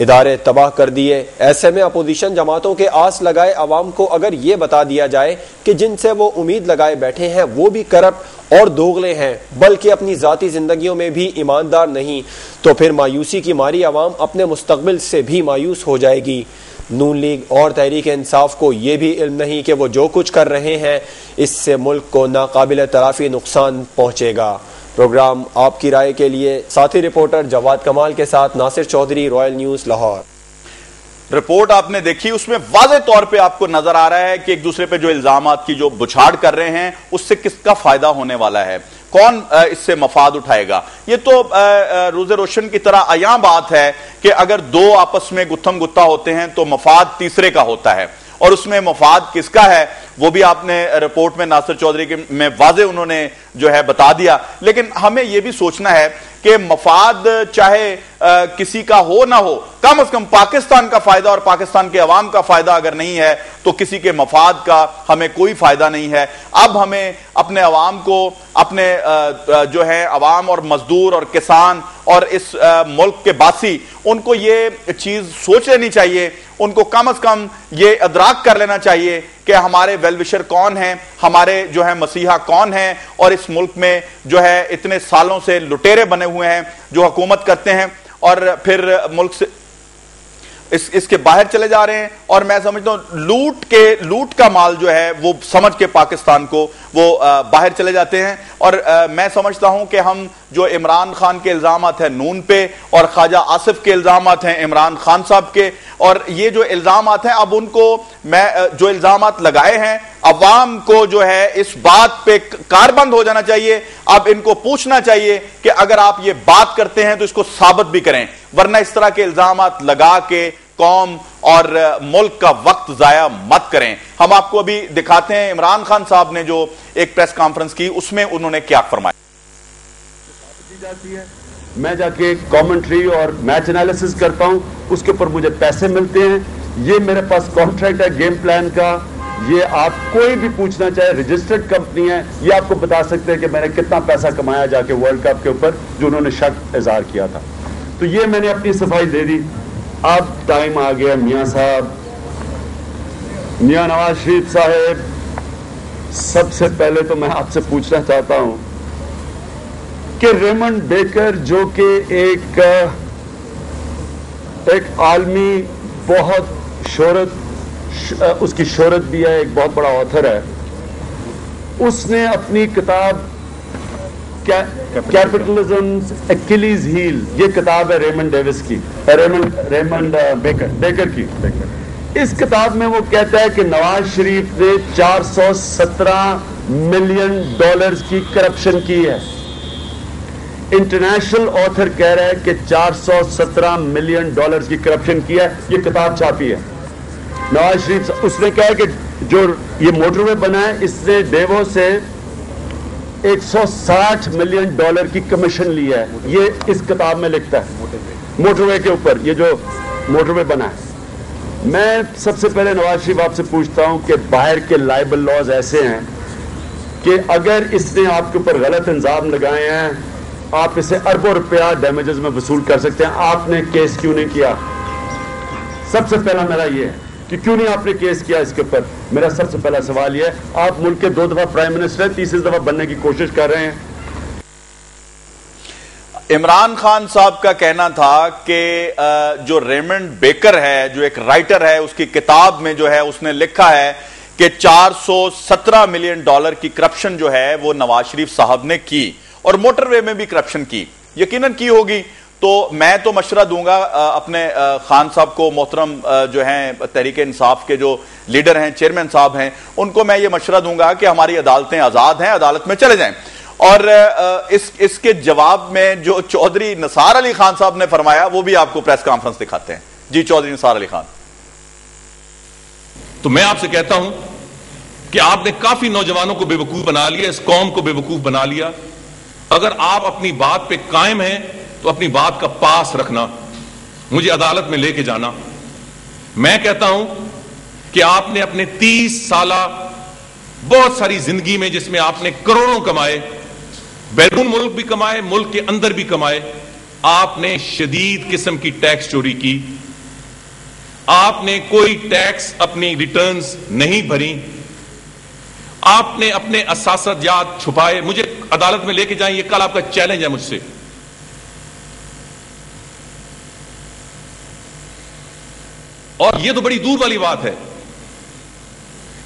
ادارے تباہ کر دیے۔ ایسے میں اپوزیشن جماعتوں کے آس لگائے عوام کو اگر یہ بتا دیا جائے کہ جن سے وہ امید لگائے بیٹھے ہیں وہ بھی کرپٹ اور دوغلے ہیں، بلکہ اپنی ذاتی زندگیوں میں بھی ایماندار نہیں، تو پھر مایوسی کی ماری عوام اپنے مستقبل سے بھی مایوس ہو جائے گی۔ نون لیگ اور تحریک انصاف کو یہ بھی علم نہیں کہ وہ جو کچھ کر رہے ہیں اس سے ملک کو ناقابل تلافی نقصان پہنچے گا۔ پروگرام آپ کی رائے کے لیے ساتھی رپورٹر جواد کمال کے ساتھ Nasir Chaudhry, Royal News Lahore. Report آپ نے دیکھی، اس میں واضح طور پہ آپ کو نظر آ رہا ہے کہ ایک دوسرے پہ جو الزامات کی جو بچھاڑ کر رہے ہیں اس سے کس کا فائدہ ہونے والا ہے، کون اس سے مفاد اٹھائے گا۔ یہ تو روز روشن کی طرح عیاں بات ہے کہ اگر دو آپس میں گتھم گتا ہوتے ہیں تو مفاد تیسرے کا ہوتا ہے، اور اس میں مفاد کس کا ہے وہ بھی آپ نے رپورٹ میں ناصر چودھری کے میں واضح انہوں نے جو ہے بتا دیا۔ لیکن ہمیں یہ بھی سوچنا ہے کہ مفاد چاہے کسی کا ہو نہ ہو، کم از کم پاکستان کا فائدہ اور پاکستان کے عوام کا فائدہ اگر نہیں ہے تو کسی کے مفاد کا ہمیں کوئی فائدہ نہیں ہے۔ اب ہمیں اپنے عوام کو، اپنے جو ہے عوام اور مزدور اور کسان اور اس ملک کے باسی، ان کو یہ چیز سوچ لینی چاہیے، ان کو کم از کم یہ ادراک کر لینا چاہیے کہ ہمارے ویل وشر کون ہیں، ہمارے جو ہے مسیحا کون ہیں، اور اس ملک میں جو ہے اتنے سالوں سے لٹیرے بنے ہوئے ہیں جو حکومت کرتے ہیں اور پھر ملک سے اس کے باہر چلے جا رہے ہیں۔ اور میں سمجھتا ہوں لوٹ کا مال جو ہے وہ سمجھ کے پاکستان کو وہ باہر چلے جاتے ہیں۔ اور میں سمجھتا ہوں کہ ہم جو عمران خان کے الزامات ہیں نون پہ اور خواجہ آصف کے الزامات ہیں عمران خان صاحب کے، اور یہ جو الزامات ہیں اب ان کو میں جو الزامات لگائے ہیں عوام کو جو ہے اس بات پہ کاربند ہو جانا چاہیے۔ اب ان کو پوچھنا چاہیے کہ اگر آپ یہ بات کرتے ہیں تو اس کو ثابت بھی کریں، ورنہ اس طرح کے الزامات لگا کے قوم اور ملک کا وقت ضائع مت کریں۔ ہم آپ کو ابھی دکھاتے ہیں عمران خان صاحب نے جو ایک پریس کانفرنس کی، اس میں انہوں نے کیا فرمایا۔ میں جا کے کامنٹری اور میچ انالیسس کرتا ہوں، اس کے اوپر مجھے پیسے ملتے ہیں، یہ میرے پاس کانٹریکٹ ہے گیم پلان کا، یہ آپ کوئی بھی پوچھنا چاہے، رجسٹرڈ کمپنی ہے، یہ آپ کو بتا سکتے ہیں کہ میں نے کتنا پیسہ کمایا جا کے ورلڈ کپ کے اوپر جو انہوں نے شک اظہار کیا تھا۔ تو یہ میں نے اپنی صفائی دے دی۔ اب ٹائم آ گیا میاں صاحب، میاں نواز شریف صاحب، سب سے پہلے تو میں آپ سے پوچھنا چاہتا ہوں کہ ریمنڈ بیکر جو کہ ایک عالمی بہت اس کی شہرت بھی ہے، ایک بہت بڑا آتھر ہے، اس نے اپنی کتاب کیپٹلزم ایکیلیز ہیل، یہ کتاب ہے ریمنڈ ڈیوس کی، ریمنڈ بیکر کی۔ اس کتاب میں وہ کہتا ہے کہ نواز شریف نے $417 ملین کی کرپشن کی ہے۔ انٹرنیشنل آتھر کہہ رہا ہے کہ $417 ملین کی کرپشن کی ہے، یہ کتاب چھاپی ہے نواز شریف۔ اس نے کہا کہ جو یہ موٹر وے بنا ہے اس نے ڈیوو سے $160 ملین کی کمیشن لی ہے، یہ اس کتاب میں لکھتا ہے موٹر وے کے اوپر، یہ جو موٹر وے بنا ہے۔ میں سب سے پہلے نواز شریف آپ سے پوچھتا ہوں کہ باہر کے لائبل لاز ایسے ہیں کہ اگر اس نے آپ کے اوپر غلط الزام لگائے ہیں آپ اسے اربوں روپیہ ڈیمیجز میں وصول کر سکتے ہیں، آپ نے کیس کیوں نہیں کیا؟ سب سے پہلا میرا یہ ہے کہ کیوں نہیں آپ نے کیس کیا اس کے اوپر؟ میرا سب سے پہلا سوال یہ ہے، آپ ملک کے 2 دفعہ پرائم منسٹر ہیں، تیسری دفعہ بننے کی کوشش کر رہے ہیں۔ عمران خان صاحب کا کہنا تھا کہ جو ریمنڈ بیکر ہے جو ایک رائٹر ہے، اس کی کتاب میں جو ہے اس نے لکھا ہے کہ $417 ملین کی کرپشن جو ہے وہ نواز شریف صاحب نے کی، اور موٹر وے میں بھی کرپشن کی، یقیناً کی ہوگی۔ تو میں تو مشورہ دوں گا اپنے خان صاحب کو، محترم جو ہیں تحریک انصاف کے جو لیڈر ہیں، چیئرمین صاحب ہیں، ان کو میں یہ مشورہ دوں گا کہ ہماری عدالتیں آزاد ہیں، عدالت میں چلے جائیں۔ اور اس کے جواب میں جو چودھری نثار علی خان صاحب نے فرمایا وہ بھی آپ کو پریس کانفرنس دکھاتے ہیں۔ جی چودھری نثار علی خان۔ تو میں آپ سے کہتا ہوں کہ آپ نے کافی نوجوانوں کو بے وقوف بنا لیا، اس قوم کو بے وقوف بنا لیا۔ اگر آپ اپنی بات پہ قائم ہیں تو اپنی بات کا پاس رکھنا، مجھے عدالت میں لے کے جانا۔ میں کہتا ہوں کہ آپ نے اپنے 30 سالہ بہت ساری زندگی میں، جس میں آپ نے کروڑوں کمائے، بیرون ملک بھی کمائے، ملک کے اندر بھی کمائے، آپ نے شدید قسم کی ٹیکس چوری کی، آپ نے کوئی ٹیکس اپنی ریٹرنز نہیں بھری, آپ نے اپنے اثاثت جات چھپائے. مجھے عدالت میں لے کے جائیں, یہ کل آپ کا چیلنج ہے مجھ سے. اور یہ تو بڑی دور والی بات ہے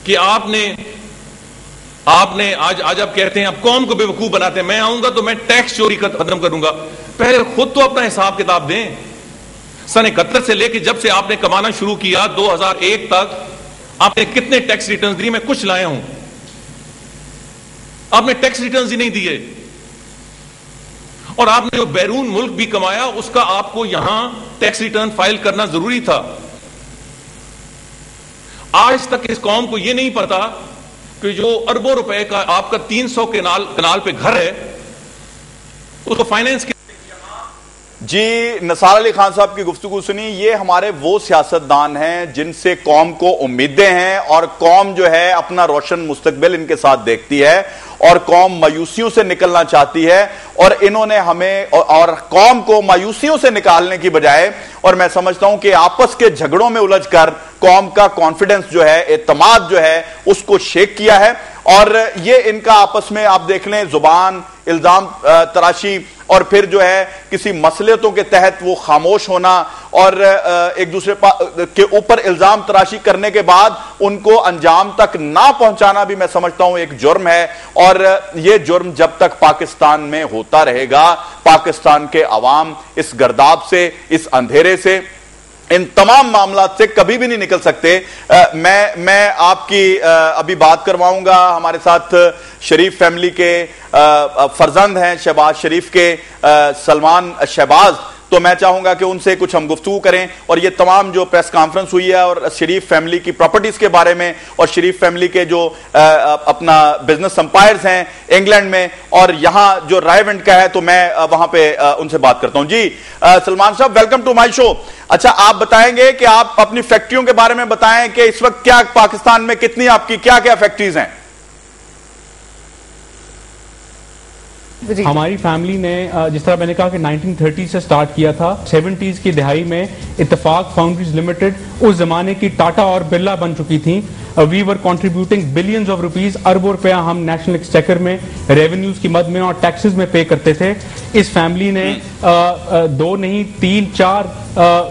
کہ آپ نے آج آپ کہتے ہیں, آپ قوم کو بے وقوف بناتے ہیں. میں آؤں گا تو میں ٹیکس چوری ختم کروں گا. پہلے خود تو اپنا حساب کتاب دیں. سن 71 سے لے کے جب سے آپ نے کمانا شروع کیا 2001 تک آپ نے کتنے ٹیکس ریٹرنز دی؟ میں کچھ لایا ہوں, آپ نے ٹیکس ریٹرنز ہی نہیں دیے. اور آپ نے جو بیرون ملک بھی کمایا اس کا آپ کو یہاں ٹیکس ریٹرن فائل کرنا ضروری تھا. آج تک اس قوم کو یہ نہیں پتا کہ جو اربوں روپے کا آپ کا 300 کنال پہ گھر ہے اس کو فائنینس. جی نثار علی خان صاحب کی گفتگو سنی. یہ ہمارے وہ سیاستدان ہیں جن سے قوم کو امیدیں ہیں, اور قوم جو ہے اپنا روشن مستقبل ان کے ساتھ دیکھتی ہے, اور قوم مایوسیوں سے نکلنا چاہتی ہے. اور انہوں نے ہمیں اور قوم کو مایوسیوں سے نکالنے کی بجائے, اور میں سمجھتا ہوں کہ آپس کے جھگڑوں میں الجھ کر قوم کا کانفیڈنس جو ہے, اعتماد جو ہے, اس کو شیک کیا ہے. اور یہ ان کا آپس میں آپ دیکھ لیں زبان, الزام تراشی, اور پھر جو ہے کسی مسئلتوں کے تحت وہ خاموش ہونا, اور ایک دوسرے کے اوپر الزام تراشی کرنے کے بعد ان کو انجام تک نہ پہنچانا بھی میں سمجھتا ہوں ایک جرم ہے. اور یہ جرم جب تک پاکستان میں ہوتا رہے گا, پاکستان کے عوام اس گرداب سے, اس اندھیرے سے, ان تمام معاملات سے کبھی بھی نہیں نکل سکتے. میں آپ کی ابھی بات کرواؤں گا. ہمارے ساتھ شریف فیملی کے فرزند ہیں, شہباز شریف کے سلمان شہباز, تو میں چاہوں گا کہ ان سے کچھ ہم گفتگو کریں. اور یہ تمام جو پریس کانفرنس ہوئی ہے اور شریف فیملی کی پراپرٹیز کے بارے میں, اور شریف فیملی کے جو اپنا بزنس امپائرز ہیں انگلینڈ میں, اور یہاں جو رائے ونڈ کا ہے, تو میں وہاں پہ ان سے بات کرتا ہوں. جی سلمان صاحب, ویلکم ٹو مائی شو. اچھا, آپ بتائیں گے کہ آپ اپنی فیکٹریوں کے بارے میں بتائیں کہ اس وقت کیا پاکستان میں کتنی آپ کی کیا کیا فیکٹریز ہیں؟ ہماری فیملی نے جس طرح میں نے کہا کہ 1930 سے سٹارٹ کیا تھا, 70s کی دہائی میں اتفاق فاؤنڈریز لمیٹڈ اس زمانے کی ٹاٹا اور برلا بن چکی تھیں. وی ور کنٹریبیوٹنگ بلینز آف روپیز, اربوں روپیہ ہم نیشنل ایکسچیکر میں, ریونیوز کی مد میں اور ٹیکسز میں پے کرتے تھے. اس فیملی نے 2 نہیں 3 4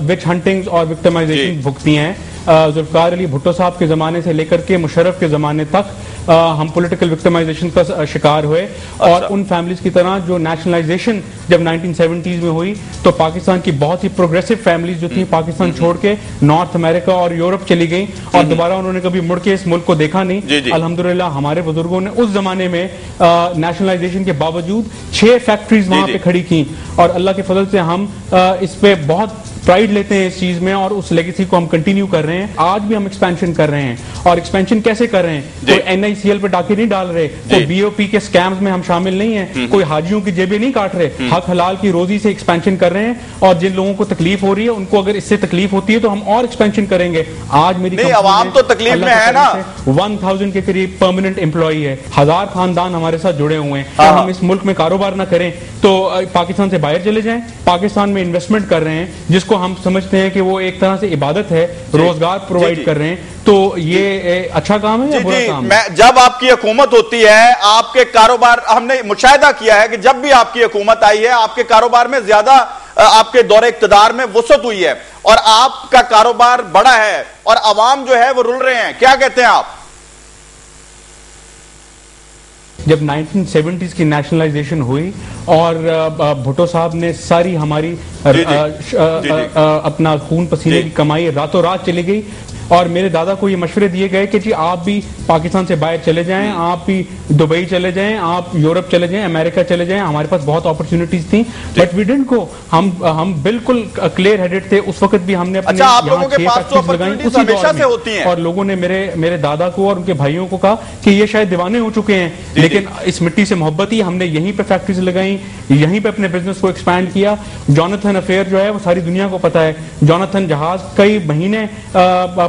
وچ ہنٹنگز اور وکٹمائزیشن بھگتی ہیں. ذوالفقار علی بھٹو صاحب کے زمانے سے لے کر کے مشرف کے زمانے تک ہم پولیٹیکل وکٹمائزیشن کا شکار ہوئے. اور ان فیملیز کی طرح جو نیشنلائزیشن جب 1970s میں ہوئی تو پاکستان کی بہت ہی پروگریسو فیملیز جو تھیں پاکستان چھوڑ کے نارتھ امریکہ اور یورپ چلی گئیں, اور دوبارہ انہوں نے کبھی مڑ کے اس ملک کو دیکھا نہیں. الحمدللہ ہمارے بزرگوں نے اس زمانے میں نیشنلائزیشن کے باوجود 6 فیکٹریز وہاں پہ کھڑی کی, اور اللہ کے فضل سے ہم اس پہ بہت پرائڈ لیتے ہیں اس چیز میں, اور اس لیگیسی کو ہم کنٹینیو کر رہے ہیں. آج بھی ہم ایکسپینشن کر رہے ہیں, اور ایکسپینشن کیسے کر رہے ہیں؟ کوئی NICL پہ ڈاکے نہیں ڈال رہے, کوئی BOP کے سکیمز میں ہم شامل نہیں ہیں, کوئی حاجیوں کی جیبیں نہیں کاٹ رہے, حق حلال کی روزی سے ایکسپینشن کر رہے ہیں. اور جن لوگوں کو تکلیف ہو رہی ہے ان کو اگر اس سے تکلیف ہوتی ہے تو ہم اور ایکسپینشن کریں گے. آج میری عوام تو تکلیف میں ہے نا, 1000 کے قریب پرماننٹ امپلائی ہے, 1000 خاندان ہمارے ساتھ جڑے ہوئے ہیں. اگر ہم اس ملک میں کاروبار نہ کریں تو پاکستان سے باہر چلے جائیں. پاکستان میں انویسٹمنٹ کر رہے ہیں جس کو ہم سمجھتے ہیں کہ وہ ایک طرح سے عبادت ہے, روزگار پرووائڈ کر رہے ہیں, تو یہ اچھا کام ہے یا برا کام ہے؟ جب آپ کی حکومت ہوتی ہے, آپ کے کاروبار, ہم نے مشاہدہ کیا ہے کہ جب بھی آپ کی حکومت آئی ہے آپ کے کاروبار میں زیادہ, آپ کے دور اقتدار میں وسعت ہوئی ہے, اور آپ کا کاروبار بڑا ہے, اور عوام جو ہے وہ رل رہے ہیں. کیا کہتے ہیں آپ؟ جب 1970s کی نیشنلائزیشن ہوئی اور بھٹو صاحب نے ساری ہماری اپنا خون پسینے کی کمائی راتوں رات چلی گئی, اور میرے دادا کو یہ مشورے دیے گئے کہ جی آپ بھی پاکستان سے باہر چلے جائیں, آپ بھی دبئی چلے جائیں, آپ یورپ چلے جائیں, امریکہ چلے جائیں. ہمارے پاس بہت اپرچونٹیز تھیں, بٹ وی ڈنٹ گو. ہم بالکل کلیئر ہیڈڈ تھے. اس وقت بھی ہم نے اپنے یہاں 6 فیکٹریز لگائیں اسی دور میں, اور لوگوں نے میرے دادا کو اور ان کے بھائیوں کو کہا کہ یہ شاید دیوانے ہو چکے ہیں, لیکن اس مٹی سے محبت ہی ہم نے یہیں پہ فیکٹریز لگائیں, یہیں پہ اپنے بزنس کو ایکسپینڈ کیا. جوناتھن افیئر جو ہے وہ ساری دنیا کو پتا ہے. جوناتھن جہاز کئی مہینے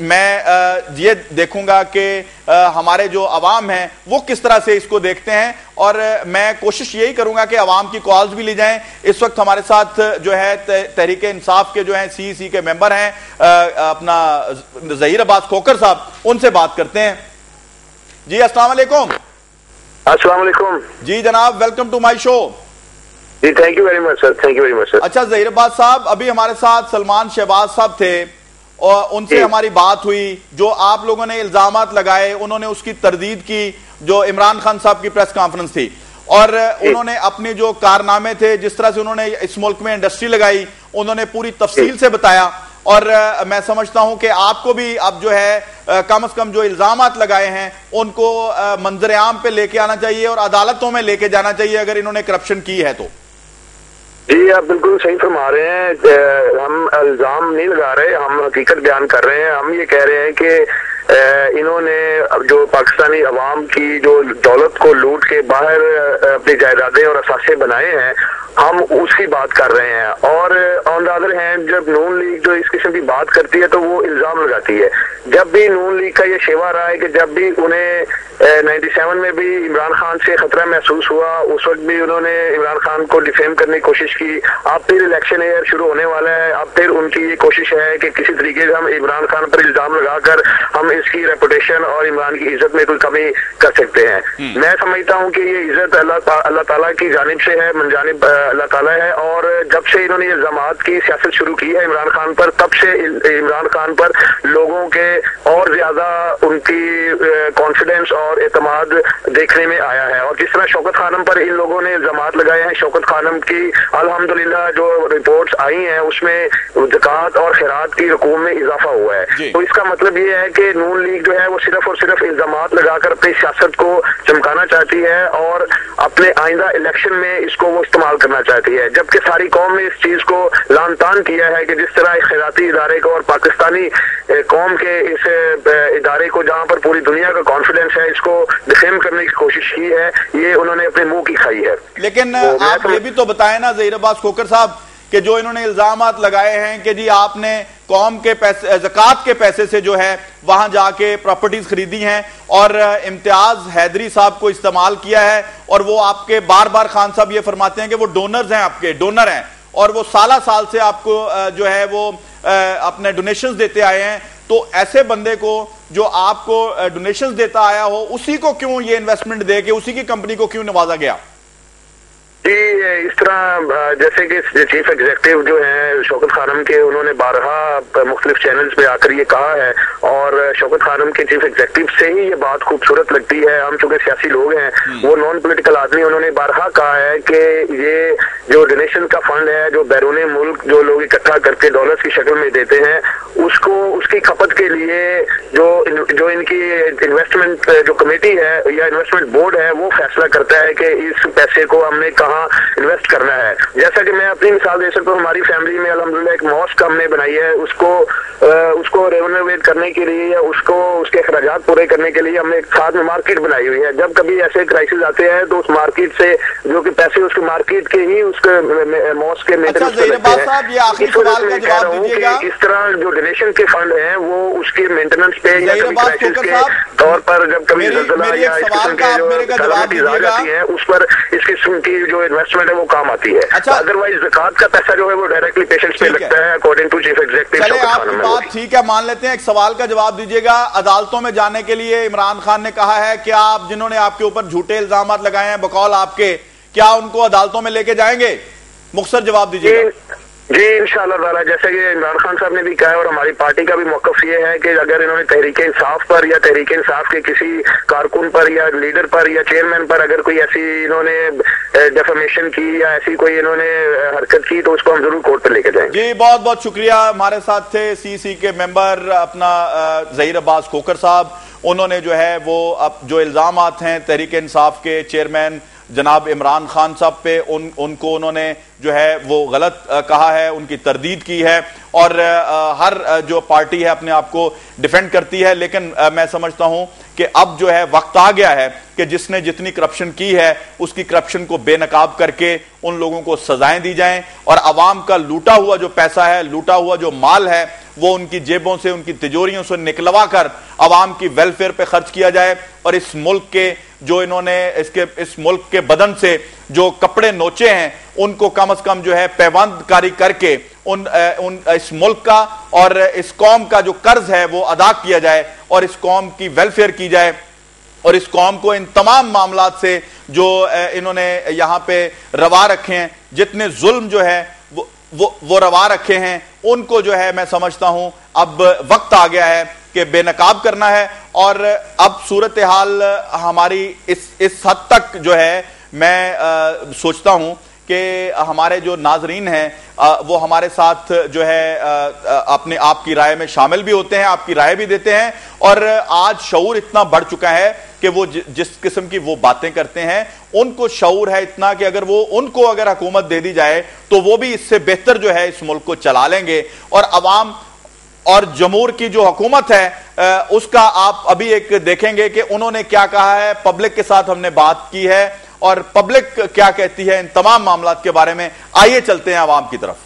میں یہ دیکھوں گا کہ ہمارے جو عوام ہیں وہ کس طرح سے اس کو دیکھتے ہیں، اور میں کوشش یہی کروں گا کہ عوام کی کالز بھی لی جائیں۔ اس وقت ہمارے ساتھ جو ہے تحریک انصاف کے جو ہیں CEC کے ممبر ہیں اپنا ظہیر عباس کھوکھر صاحب، ان سے بات کرتے ہیں۔ جی السلام علیکم۔ السلام علیکم جی جناب، ویلکم ٹو مائی شو۔ جی thank you very much sir, thank you very much sir. اچھا ظہیر عباس صاحب، ابھی ہمارے ساتھ سلمان شہباز صاحب تھے اور ان سے ہماری بات ہوئی، جو آپ لوگوں نے الزامات لگائے انہوں نے اس کی تردید کی، جو عمران خان صاحب کی پریس کانفرنس تھی، اور انہوں نے اپنے جو کارنامے تھے، جس طرح سے انہوں نے اس ملک میں انڈسٹری لگائی، انہوں نے پوری تفصیل سے بتایا، اور میں سمجھتا ہوں کہ آپ کو بھی اب جو ہے کم از کم جو الزامات لگائے ہیں ان کو منظر عام پہ لے کے آنا چاہیے اور عدالتوں میں لے کے جانا چاہیے اگر انہوں نے کرپشن کی ہے تو۔ جی آپ بالکل صحیح فرما رہے ہیں، ہم الزام نہیں لگا رہے، ہم حقیقت بیان کر رہے ہیں۔ ہم یہ کہہ رہے ہیں کہ انہوں نے جو پاکستانی عوام کی جو دولت کو لوٹ کے باہر اپنی جائیدادیں اور اثاثے بنائے ہیں، ہم اس کی بات کر رہے ہیں۔ اور آن دا ادر ہینڈ جب نون لیگ جو اس قسم کی بات کرتی ہے تو وہ الزام لگاتی ہے۔ جب بھی نون لیگ کا یہ شیوا رہا ہے کہ جب بھی انہیں 97 میں بھی عمران خان سے خطرہ محسوس ہوا، اس وقت بھی انہوں نے عمران خان کو ڈیفیم کرنے کی کوشش کی۔ اب پھر الیکشن ایئر شروع ہونے والا ہے، اب پھر ان کی یہ کوشش ہے کہ کسی طریقے سے ہم عمران خان پر الزام لگا کر ہم اس کی ریپوٹیشن اور عمران کی عزت میں کوئی کمی کر سکتے ہیں۔ میں سمجھتا ہوں کہ یہ عزت اللہ تعالیٰ کی جانب سے ہے، من جانب اللہ تعالیٰ ہے، اور جب سے انہوں نے الزامات کی سیاست شروع کی ہے عمران خان پر، تب سے عمران خان پر لوگوں کے اور زیادہ ان کی کانفیڈنس اور اعتماد دیکھنے میں آیا ہے۔ اور جس طرح شوکت خانم پر ان لوگوں نے الزامات لگائے ہیں، شوکت خانم کی الحمدللہ جو رپورٹس آئی ہیں اس میں زکوٰۃ اور خیرات کی رقوم میں اضافہ ہوا ہے۔ تو اس کا مطلب یہ ہے کہ نون لیگ جو ہے وہ صرف اور صرف الزامات لگا کر اپنی سیاست کو چمکانا چاہتی ہے اور اپنے آئندہ الیکشن میں اس کو وہ استعمال کرنا چاہتی ہے، جبکہ ساری قوم نے اس چیز کو لعن طعن کیا ہے کہ جس طرح خیراتی ادارے کو اور پاکستانی قوم کے اس ادارے کو جہاں پر پوری دنیا کا کانفیڈنس ہے اس کو ڈیفیم کرنے کی کوشش کی ہے، یہ انہوں نے اپنے منہ کی کھائی ہے۔ لیکن آپ یہ بھی تو بتائیں نا ظہیر عباس کھوکھر صاحب کہ جو انہوں نے الزامات لگائے ہیں کہ جی آپ نے قوم کے پیسے، زکوٰۃ کے پیسے سے جو ہے وہاں جا کے پراپرٹیز خریدی ہیں اور امتیاز حیدری صاحب کو استعمال کیا ہے، اور وہ آپ کے بار بار خان صاحب یہ فرماتے ہیں کہ وہ ڈونرز ہیں، آپ کے ڈونر ہیں، اور وہ سالہ سال سے آپ کو جو ہے وہ اپنے ڈونیشنز دیتے آئے ہیں، تو ایسے بندے کو جو آپ کو ڈونیشنز دیتا آیا ہو اسی کو کیوں یہ انویسٹمنٹ دے کے اسی کی کمپنی کو کیوں نوازا گیا؟ جی اس طرح جیسے کہ چیف ایگزیکٹو جو ہیں شوکت خانم کے، انہوں نے بارہا مختلف چینلز پہ آ کر یہ کہا ہے، اور شوکت خانم کے چیف ایگزیکٹو سے ہی یہ بات خوبصورت لگتی ہے۔ ہم چونکہ سیاسی لوگ ہیں، وہ نان پولیٹیکل آدمی، انہوں نے بارہا کہا ہے کہ یہ جو ڈونیشن کا فنڈ ہے جو بیرون ملک جو لوگ اکٹھا کر کے ڈالرز کی شکل میں دیتے ہیں، اس کی کھپت کے لیے جو ان کی انویسٹمنٹ جو کمیٹی ہے یا انویسٹمنٹ بورڈ ہے وہ فیصلہ کرتا ہے کہ اس پیسے کو ہم نے کہاں انویسٹ کرنا ہے۔ جیسا کہ میں اپنی مثال دے سکتا ہوں، ہماری فیملی میں الحمدللہ ایک ماسک ہم نے بنائی ہے، اس کو رینوویٹ کرنے کے لیے یا اس کے اخراجات پورے کرنے کے لیے ہم نے ایک ساتھ میں مارکیٹ بنائی ہوئی ہے۔ جب کبھی ایسے کرائسس آتے ہیں تو اس مارکیٹ سے جو کہ پیسے اس کے مارکیٹ کے ہی اس کے ماسک کے مینٹیننس پہ لگتے ہیں۔ اس طرح جو ڈونیشن کے فنڈ ہیں وہ اس کے مینٹیننس پہ یا کبھی کرائسس کے طور پر جب کبھی زلزلہ یا اس قسم کے جو کلامٹیز آ جاتی ہیں اس پر اس قسم کی جو انویسٹمنٹ ہے وہ کام آتی ہے۔ ادروائز زکوٰۃ کا پیسہ جو ہے وہ ڈائریکٹلی پیشنٹس پہ لگتا ہے اکارڈنگ ٹو چیف ایگزیکٹو شوکت خانم۔ بات ٹھیک ہے، مان لیتے ہیں، ایک سوال کا جواب دیجیے گا۔ عدالتوں میں جانے کے لیے عمران خان نے کہا ہے کہ آپ جنہوں نے آپ کے اوپر جھوٹے الزامات لگائے ہیں بقول آپ کے، کیا ان کو عدالتوں میں لے کے جائیں گے؟ مختصر جواب دیجیے گا۔ جی انشاءاللہ تعالیٰ، جیسے کہ عمران خان صاحب نے بھی کہا ہے اور ہماری پارٹی کا بھی موقف یہ ہے کہ اگر انہوں نے تحریک انصاف پر یا تحریک انصاف کے کسی کارکن پر یا لیڈر پر یا چیئرمین پر اگر کوئی ایسی انہوں نے ڈیفیمیشن کی یا ایسی کوئی انہوں نے حرکت کی تو اس کو ہم ضرور کورٹ پہ لے کے جائیں گے۔ جی بہت بہت شکریہ۔ ہمارے ساتھ تھے CEC کے ممبر اپنا ظہیر عباس کھوکھر صاحب، انہوں نے جو ہے وہ اب جو الزامات ہیں تحریک انصاف کے چیئرمین جناب عمران خان صاحب پہ ان کو انہوں نے جو ہے وہ غلط کہا ہے, ان کی تردید کی ہے, اور ہر جو پارٹی ہے اپنے آپ کو ڈیفینڈ کرتی ہے. لیکن میں سمجھتا ہوں کہ اب جو ہے وقت آ گیا ہے کہ جس نے جتنی کرپشن کی ہے اس کی کرپشن کو بے نقاب کر کے ان لوگوں کو سزائیں دی جائیں, اور عوام کا لوٹا ہوا جو پیسہ ہے, لوٹا ہوا جو مال ہے, وہ ان کی جیبوں سے, ان کی تجوریوں سے نکلوا کر عوام کی ویلفیئر پہ خرچ کیا جائے. اور اس ملک کے جو انہوں نے اس ملک کے بدن سے جو کپڑے نوچے ہیں ان کو کم از کم جو ہے پیوند کاری کر کے اس ملک کا اور اس قوم کا جو قرض ہے وہ ادا کیا جائے, اور اس قوم کی ویلفیئر کی جائے, اور اس قوم کو ان تمام معاملات سے جو انہوں نے یہاں پہ روا رکھے ہیں, جتنے ظلم جو ہے وہ روا رکھے ہیں, ان کو جو ہے میں سمجھتا ہوں اب وقت آ گیا ہے کہ بے نقاب کرنا ہے. اور اب صورتحال ہماری اس حد تک جو ہے میں سوچتا ہوں کہ ہمارے جو ناظرین ہیں وہ ہمارے ساتھ جو ہے اپنے آپ کی رائے میں شامل بھی ہوتے ہیں, آپ کی رائے بھی دیتے ہیں, اور آج شعور اتنا بڑھ چکا ہے کہ وہ جس قسم کی وہ باتیں کرتے ہیں ان کو شعور ہے اتنا کہ اگر وہ ان کو اگر حکومت دے دی جائے تو وہ بھی اس سے بہتر جو ہے اس ملک کو چلا لیں گے. اور عوام اور جمہور کی جو حکومت ہے اس کا آپ ابھی ایک دیکھیں گے کہ انہوں نے کیا کہا ہے. پبلک کے ساتھ ہم نے بات کی ہے اور پبلک کیا کہتی ہے ان تمام معاملات کے بارے میں. آئیے چلتے ہیں عوام کی طرف.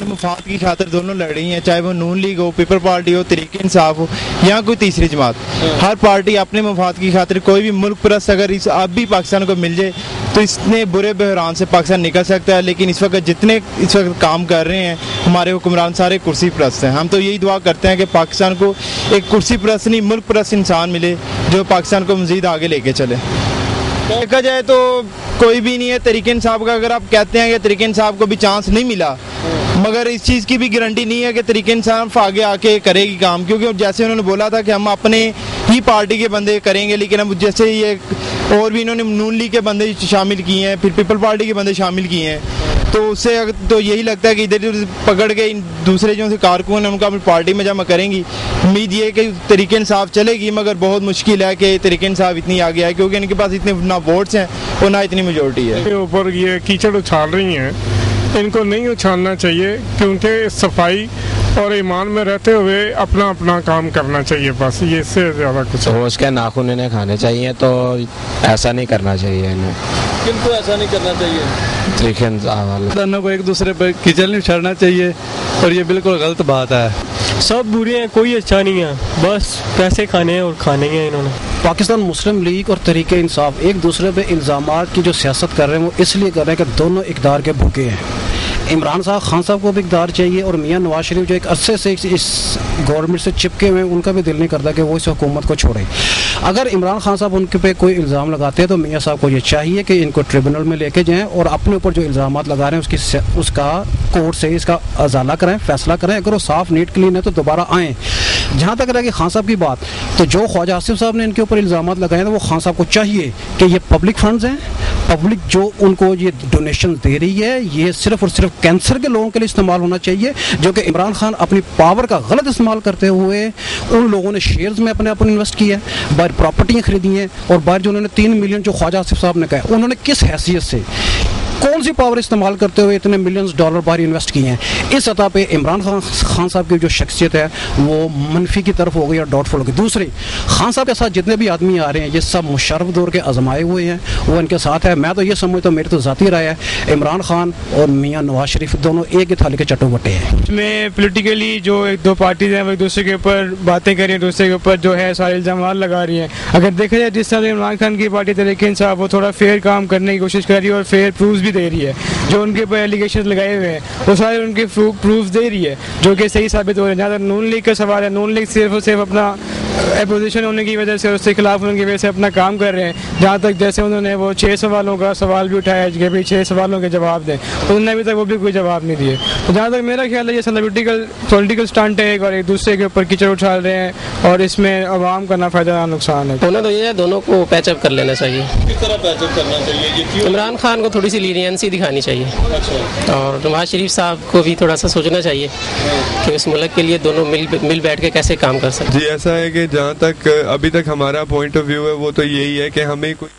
مفاد کی خاطر دونوں لڑ رہی ہیں, چاہے وہ نون لیگ ہو, پیپل پارٹی ہو, تحریک انصاف ہو یا کوئی تیسری جماعت. ہر پارٹی اپنے مفاد کی خاطر کوئی بھی ملک پرست اگر اب بھی پاکستان کو مل جائے تو اتنے برے بحران سے پاکستان نکل سکتا ہے. لیکن اس وقت جتنے اس وقت کام کر رہے ہیں ہمارے حکمران سارے کرسی پرست ہیں. ہم تو یہی دعا کرتے ہیں کہ پاکستان کو ایک کرسی پرست نہیں ملک پرست انسان ملے جو پاکستان کو مزید آگے لے کے چلے. دیکھا جائے تو کوئی بھی نہیں ہے تحریک انصاف کا. اگر آپ کہتے ہیں کہ تحریک انصاف کو بھی چانس نہیں ملا, مگر اس چیز کی بھی گارنٹی نہیں ہے کہ تحریک انصاف آگے آ کے کرے گی کام, کیونکہ جیسے انہوں نے بولا تھا کہ ہم اپنے ہی پارٹی کے بندے کریں گے, لیکن اب جیسے یہ اور بھی انہوں نے نون لیگ کے بندے شامل کیے ہیں, پھر پیپل پارٹی کے بندے شامل کیے ہیں, تو اس سے تو یہی لگتا ہے کہ ادھر ادھر پکڑ کے دوسرے جو کارکن ہیں ان کو اپنی پارٹی میں جمع کریں گی. امید یہ ہے کہ تحریک انصاف چلے گی, مگر بہت مشکل ہے کہ تحریک انصاف اتنی آگے آئے کیونکہ ان کے پاس اتنے نہ ووٹس ہیں اور نہ اتنی میجورٹی ہے. اوپر یہ کیچڑ اچھال رہی ہیں, ان کو نہیں اچھالنا چاہیے کیونکہ صفائی اور ایمان میں رہتے ہوئے اپنا اپنا کام کرنا چاہیے, بس یہ اس سے زیادہ کچھ. اس کے ناخن انہیں کھانے چاہیے, تو ایسا نہیں کرنا چاہیے انہیں. کن کو ایسا نہیں کرنا چاہیے؟ تحریک انصاف والے دونوں کو ایک دوسرے پہ کیچڑ نہیں اچھالنا چاہیے, اور یہ بالکل غلط بات ہے. سب برے ہیں, کوئی اچھا نہیں ہے, بس پیسے کھانے ہیں اور کھانے ہیں انہوں نے. پاکستان مسلم لیگ اور تحریک انصاف ایک دوسرے پہ الزامات کی جو سیاست کر رہے ہیں وہ اس لیے کر رہے ہیں کہ دونوں اقتدار کے بھوکے ہیں. عمران خان صاحب کو بھی اقتدار چاہیے, اور میاں نواز شریف جو ایک عرصے سے اس گورنمنٹ سے چپکے ہوئے ان کا بھی دل نہیں کرتا کہ وہ اس حکومت کو چھوڑیں. اگر عمران خان صاحب ان کے پہ کوئی الزام لگاتے ہیں تو میاں صاحب کو یہ چاہیے کہ ان کو ٹریبونل میں لے کے جائیں اور اپنے اوپر جو الزامات لگا رہے ہیں اس کا کورٹ سے اس کا ازالہ کریں, فیصلہ کریں. اگر وہ صاف نیٹ کلین ہے تو دوبارہ آئیں. جہاں تک رہے گی خان صاحب کی بات, تو جو خواجہ آصف صاحب نے ان کے اوپر الزامات لگائے ہیں تو وہ خان صاحب کو چاہیے کہ یہ پبلک فنڈز ہیں, پبلک جو ان کو یہ ڈونیشن دے رہی ہے یہ صرف اور صرف کینسر کے لوگوں کے لیے استعمال ہونا چاہیے, جو کہ عمران خان اپنی پاور کا غلط استعمال کرتے ہوئے ان لوگوں نے شیئرز میں اپنے انویسٹ کیا ہے, باہر پراپرٹیاں خریدی ہیں, اور باہر جو انہوں نے 3 ملین جو خواجہ آصف صاحب نے کہا انہوں نے کس حیثیت سے کون سی پاور استعمال کرتے ہوئے اتنے ملینز ڈالر باہر انویسٹ کیے ہیں. اس سطح پہ عمران خان صاحب کی جو شخصیت ہے وہ منفی کی طرف ہو گئی اور ڈاؤٹ فل ہو گئی. دوسری, خان صاحب کے ساتھ جتنے بھی آدمی آ رہے ہیں یہ سب مشرف دور کے آزمائے ہوئے ہیں, وہ ان کے ساتھ ہے. میں تو یہ سمجھتا ہوں, میری تو ذاتی رائے ہے, عمران خان اور میاں نواز شریف دونوں ایک ہی تھالی کے چٹو بٹے ہیں. اس میں پولیٹیکلی جو ایک دو پارٹیز ہیں وہ ایک دوسرے کے اوپر باتیں کر رہی ہیں, دوسرے کے اوپر جو ہے سارے الزامات لگا رہی ہیں. اگر دیکھا جائے جس طرح عمران خان کی پارٹی تحریک انصاف وہ تھوڑا فیئر کام کرنے کی کوشش کر رہی ہے اور فیئر پروفز بھی دے رہی ہے. جو ان کے اوپر ایلیگیشن لگائے ہوئے ہیں وہ سارے ان کے پروفز دے رہی ہے جو کہ صحیح ثابت ہو رہے ہیں. جہاں تک نون لیگ کا سوال ہے, نون لیگ صرف اور صرف اپنا اپوزیشن ہونے کی وجہ سے اس کے خلاف ہونے کی وجہ سے اپنا کام کر رہے ہیں. جہاں تک جیسے انہوں نے وہ 6 سوالوں کا سوال بھی اٹھایا کہ بھی 6 سوالوں کے جواب دیں, انہوں نے ابھی تک وہ بھی کوئی جواب نہیں دیے. تو جہاں تک میرا خیال ہے یہ پولیٹیکل اسٹنٹ ہے اور ایک دوسرے کے اوپر کیچڑ اچھال رہے ہیں اور اس میں عوام کا نہ فائدہ نہ نقصان ہے. ہونا تو یہ ہے دونوں کو پیچ اپ کر لینا چاہیے. کس طرح پیچ اپ کرنا چاہیے؟ عمران خان کو تھوڑی سی لینینسی دکھانی چاہیے, اور نواز شریف صاحب کو بھی تھوڑا سا سوچنا چاہیے کہ اس ملک کے لیے دونوں مل بیٹھ کے کیسے کام کر سکتے. جی ایسا ہے کہ جہاں تک ابھی تک ہمارا پوائنٹ آف ویو ہے وہ تو یہی ہے کہ ہمیں کوئی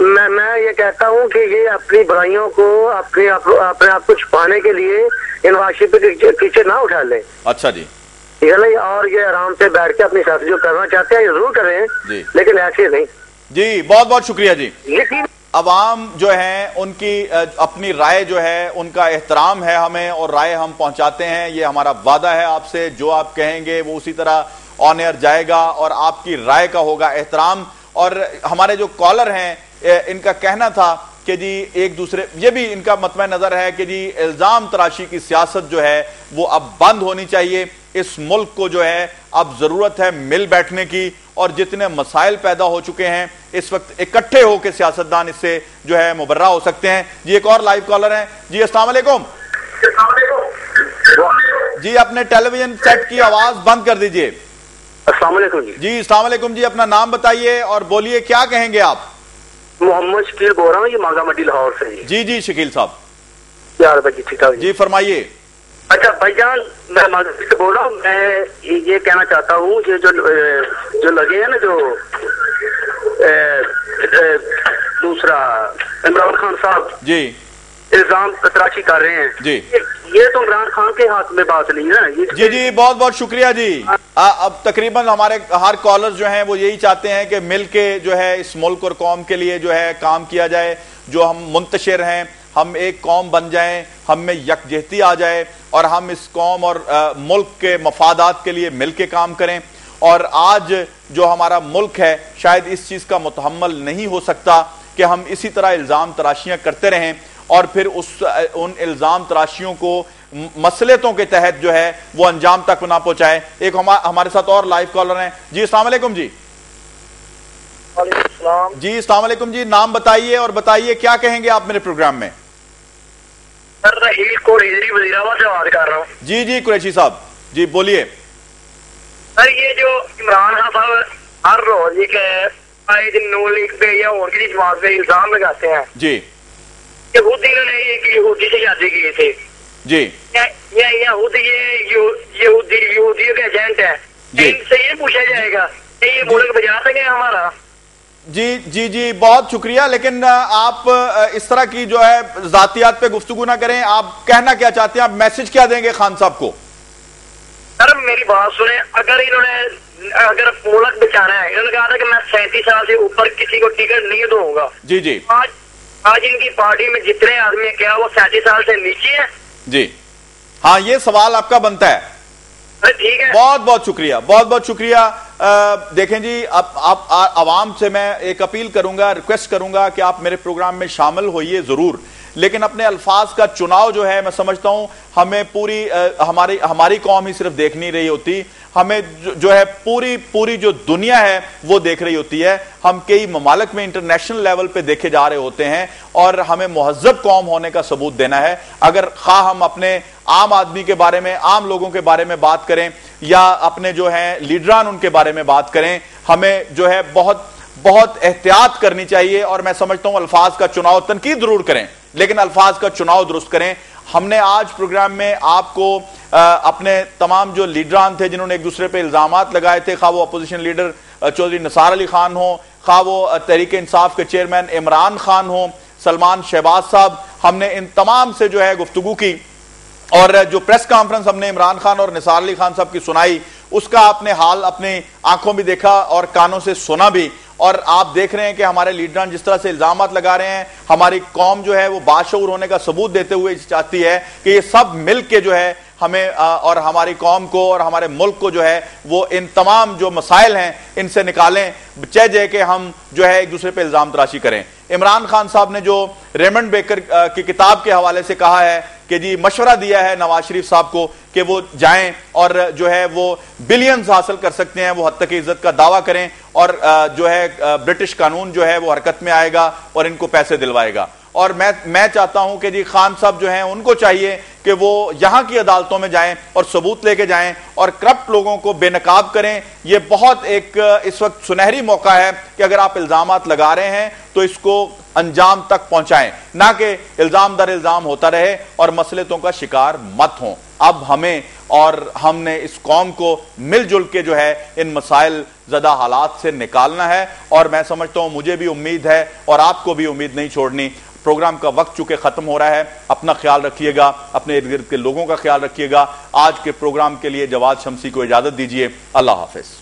میں یہ کہتا ہوں کہ یہ اپنی برائیوں کو اپنے آپ کو چھپانے کے لیے نواز شریف کے پیچھے نہ اٹھا لیں. اچھا جی ٹھیک ہے نا, اور یہ آرام سے بیٹھ کے اپنی سیاست جو کرنا چاہتے ہیں یہ ضرور کریں لیکن ایسے نہیں. جی بہت بہت شکریہ جی. یقین عوام جو ہیں ان کی اپنی رائے جو ہے ان کا احترام ہے ہمیں, اور رائے ہم پہنچاتے ہیں. یہ ہمارا وعدہ ہے آپ سے, جو آپ کہیں گے وہ اسی طرح آن ایئر جائے گا اور آپ کی رائے کا ہوگا احترام. اور ہمارے جو کالر ہیں ان کا کہنا تھا کہ جی ایک دوسرے, یہ بھی ان کا مطمع نظر ہے کہ جی الزام تراشی کی سیاست جو ہے وہ اب بند ہونی چاہیے. اس ملک کو جو ہے اب ضرورت ہے مل بیٹھنے کی, اور جتنے مسائل پیدا ہو چکے ہیں اس وقت اکٹھے ہو کے سیاستدان اس سے جو ہے مبرہ ہو سکتے ہیں. جی ایک اور لائیو کالر ہیں. جی السلام علیکم. جی اپنے ٹیلی ویژن سیٹ کی آواز بند کر دیجئے. السلام علیکم. جی السلام علیکم. جی اپنا نام بتائیے اور بولیے, کیا کہیں گے آپ؟ محمد شکیل بول رہا ہوں, یہ مانگا منڈی لاہور سے. جی جی شکیل صاحب. یار بھائی ٹھیک ٹھاک. جی فرمائیے. اچھا بھائی جان, میں مانگا سے بول رہا ہوں. میں یہ کہنا چاہتا ہوں کہ جو لگے ہیں نا, جو دوسرا عمران خان صاحب جی الزام تراشی کر رہے ہیں, جی یہ تو عمران خان کے ہاتھ میں بات نہیں ہے. جی جی بہت بہت شکریہ جی. اب تقریباً ہمارے ہر کالر جو ہیں وہ یہی چاہتے ہیں کہ مل کے جو ہے اس ملک اور قوم کے لیے جو ہے کام کیا جائے. جو ہم منتشر ہیں, ہم ایک قوم بن جائیں, ہم میں یکجہتی آ جائے اور ہم اس قوم اور ملک کے مفادات کے لیے مل کے کام کریں. اور آج جو ہمارا ملک ہے شاید اس چیز کا متحمل نہیں ہو سکتا کہ ہم اسی طرح الزام تراشیاں کرتے رہیں اور پھر ان الزام تراشیوں کو مسئلتوں کے تحت جو ہے وہ انجام تک نہ پہنچائے. ایک ہمارے ساتھ اور لائیو کالر ہیں. جی السلام علیکم. جی وعلیکم السلام. جی السلام علیکم. جی نام بتائیے اور بتائیے کیا کہیں گے آپ میرے پروگرام میں. سر رحیل کوٹ ہجری وزیرآباد سے بات کر رہا ہوں. جی جی قریشی صاحب جی بولیے. سر یہ جو عمران خان صاحب ہر روز یہ کہ آئے دن نون لیگ پہ یا اور کسی جماعت پہ الزام لگاتے ہیں. جی یہودی نے ایک یہودی سے شادی کیے تھے. جی یہودیوں کے ایجنٹ ہیں. ان سے یہ پوچھا جائے گا کہ یہ ملک بجا سکے ہمارا. جی جی جی بہت شکریہ, لیکن آپ اس طرح کی جو ہے ذاتیات پہ گفتگو نہ کریں. آپ کہنا کیا چاہتے ہیں, آپ میسج کیا دیں گے خان صاحب کو؟ سر میری بات سنیں, اگر ملک بچانا ہے, انہوں نے کہا تھا کہ میں 37 سال سے اوپر کسی کو ٹکٹ نہیں دوں گا. جی جی آج ان کی پارٹی میں جتنے آدمی ہیں کیا وہ 37 سال سے نیچے ہیں؟ جی ہاں یہ سوال آپ کا بنتا ہے. ٹھیک ہے, بہت بہت شکریہ, بہت بہت شکریہ. دیکھیں جی اب عوام سے میں ایک اپیل کروں گا, ریکویسٹ کروں گا کہ آپ میرے پروگرام میں شامل ہوئیے ضرور, لیکن اپنے الفاظ کا چناؤ جو ہے میں سمجھتا ہوں ہمیں پوری ہماری قوم ہی صرف دیکھ نہیں رہی ہوتی, ہمیں جو ہے پوری جو دنیا ہے وہ دیکھ رہی ہوتی ہے. ہم کئی ممالک میں انٹرنیشنل لیول پہ دیکھے جا رہے ہوتے ہیں اور ہمیں مہذب قوم ہونے کا ثبوت دینا ہے. اگر خواہ ہم اپنے عام آدمی کے بارے میں, عام لوگوں کے بارے میں بات کریں یا اپنے جو ہیں لیڈران ان کے بارے میں بات کریں, ہمیں جو ہے بہت احتیاط کرنی چاہیے. اور میں سمجھتا ہوں الفاظ کا چناؤ, تنقید ضرور کریں لیکن الفاظ کا چناؤ درست کریں. ہم نے آج پروگرام میں آپ کو اپنے تمام جو لیڈران تھے جنہوں نے ایک دوسرے پہ الزامات لگائے تھے, خواہ وہ اپوزیشن لیڈر چودھری نثار علی خان ہوں, خواہ وہ تحریک انصاف کے چیئرمین عمران خان ہوں, سلمان شہباز صاحب, ہم نے ان تمام سے جو ہے گفتگو کی. اور جو پریس کانفرنس ہم نے عمران خان اور نثار علی خان صاحب کی سنائی, اس کا آپ نے حال اپنی آنکھوں بھی دیکھا اور کانوں سے سنا بھی. اور آپ دیکھ رہے ہیں کہ ہمارے لیڈران جس طرح سے الزامات لگا رہے ہیں, ہماری قوم جو ہے وہ باشعور ہونے کا ثبوت دیتے ہوئے چاہتی ہے کہ یہ سب مل کے جو ہے ہمیں اور ہماری قوم کو اور ہمارے ملک کو جو ہے وہ ان تمام جو مسائل ہیں ان سے نکالیں, بجائے کہ ہم جو ہے ایک دوسرے پہ الزام تراشی کریں. عمران خان صاحب نے جو ریمنڈ بیکر کی کتاب کے حوالے سے کہا ہے کہ جی مشورہ دیا ہے نواز شریف صاحب کو کہ وہ جائیں اور جو ہے وہ بلینز حاصل کر سکتے ہیں, وہ حد تک عزت کا دعویٰ کریں اور جو ہے برٹش قانون جو ہے وہ حرکت میں آئے گا اور ان کو پیسے دلوائے گا. اور میں چاہتا ہوں کہ جی خان صاحب جو ہیں ان کو چاہیے کہ وہ یہاں کی عدالتوں میں جائیں اور ثبوت لے کے جائیں اور کرپٹ لوگوں کو بے نقاب کریں. یہ بہت ایک اس وقت سنہری موقع ہے کہ اگر آپ الزامات لگا رہے ہیں تو اس کو انجام تک پہنچائیں, نہ کہ الزام در الزام ہوتا رہے اور مسئلتوں کا شکار مت ہوں. اب ہمیں اور ہم نے اس قوم کو مل جل کے جو ہے ان مسائل زدہ حالات سے نکالنا ہے، اور میں سمجھتا ہوں مجھے بھی امید ہے اور آپ کو بھی امید نہیں چھوڑنی۔ پروگرام کا وقت چونکہ ختم ہو رہا ہے، اپنا خیال رکھیے گا، اپنے ارد گرد کے لوگوں کا خیال رکھیے گا۔ آج کے پروگرام کے لیے جواد شمسی کو اجازت دیجیے، اللہ حافظ۔